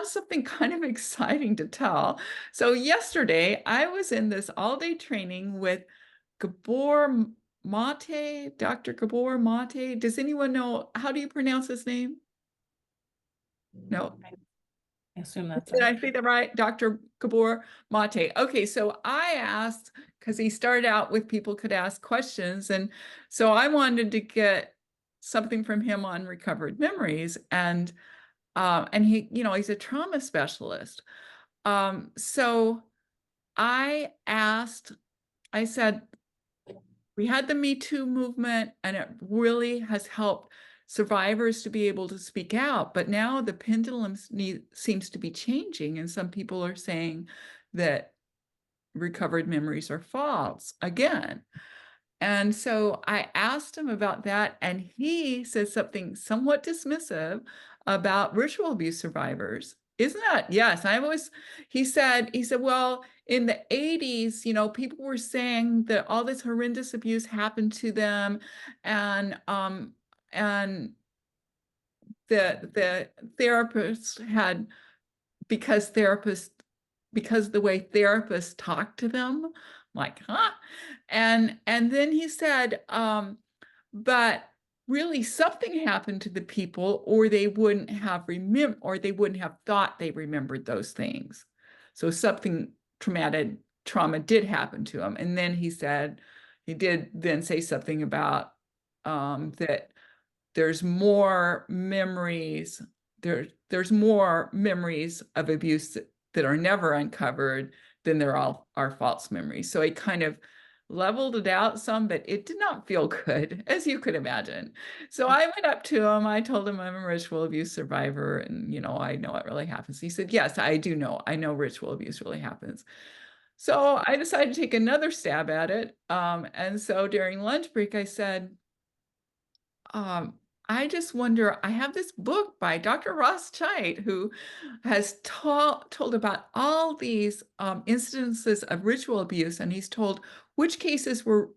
have something kind of exciting to tell. So yesterday I was in this all-day training with Gabor Mate, Dr. Gabor Mate. Does anyone know, how do you pronounce his name? No. I assume that's Did right. I say that right? Dr. Gabor Mate. Okay, so I asked, because he started out with people could ask questions, and so I wanted to get something from him on recovered memories. And he, he's a trauma specialist. So I asked, I said, we had the Me Too movement, and it really has helped survivors to be able to speak out. But now the pendulum seems to be changing, and some people are saying that recovered memories are false again. And so I asked him about that, and he said something somewhat dismissive about ritual abuse survivors. Isn't that? Yes, he said, well, in the 80s, people were saying that all this horrendous abuse happened to them, and the therapists had because therapists because the way therapists talk to them, like, huh? And then he said, but really something happened to the people, or they wouldn't have thought they remembered those things. So something trauma did happen to them. And then he did then say something about that there's more memories, there's more memories of abuse that are never uncovered than there are false memories. So it kind of leveled it out some, but it did not feel good, as you could imagine. So I went up to him, I told him I'm a ritual abuse survivor, and I know it really happens. He said, yes, I do know. I know ritual abuse really happens. So I decided to take another stab at it. And so during lunch break, I said, um, I just wonder, I have this book by Dr. Ross Chait, who has told about all these incidences of ritual abuse, and he's told which cases were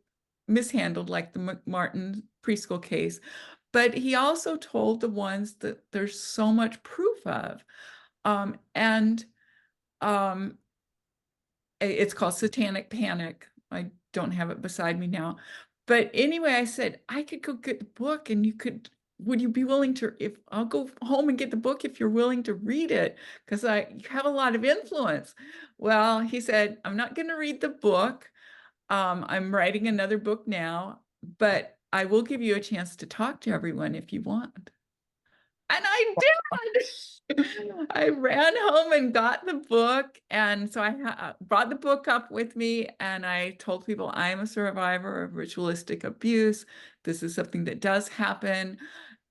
mishandled, like the McMartin preschool case, but he also told the ones that there's so much proof of. And it's called Satanic Panic. I don't have it beside me now. But anyway, I said, I could go get the book, and would you be willing to, if I'll go home and get the book if you're willing to read it, because you have a lot of influence. Well, he said, I'm not going to read the book. I'm writing another book now, but I will give you a chance to talk to everyone if you want. And I did. I ran home and got the book. And so I brought the book up with me, and I told people I'm a survivor of ritualistic abuse. This is something that does happen.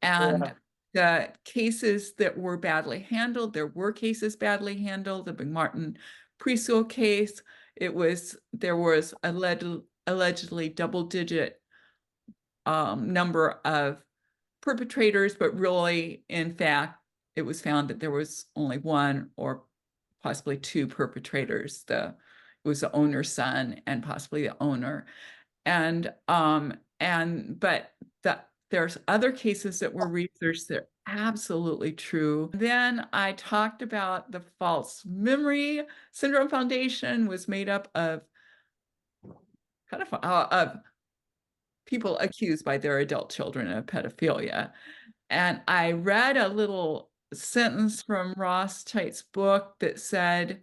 And the cases that were badly handled, there were cases badly handled. The McMartin preschool case, there was allegedly double-digit number of perpetrators, but really, in fact, it was found that there was only one or possibly two perpetrators. It was the owner's son and possibly the owner. But there's other cases that were researched that are absolutely true. Then I talked about the False Memory Syndrome Foundation was made up of people accused by their adult children of pedophilia. And I read a little sentence from Ross Chait's book that said,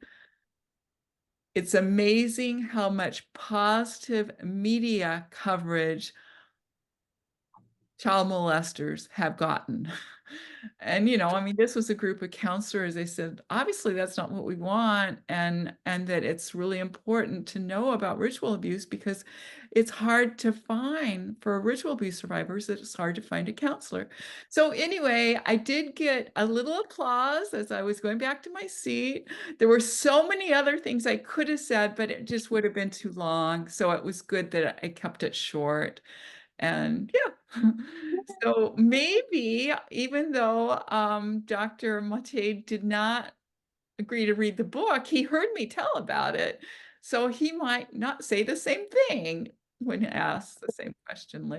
it's amazing how much positive media coverage child molesters have gotten. And I mean, this was a group of counselors. They said, obviously that's not what we want, and that it's really important to know about ritual abuse, because it's hard to find for ritual abuse survivors, that it's hard to find a counselor. So anyway, I did get a little applause as I was going back to my seat. There were so many other things I could have said, but it just would have been too long. So it was good that I kept it short. And yeah, so maybe, even though Dr. Mate did not agree to read the book, he heard me tell about it. So he might not say the same thing when asked the same question later.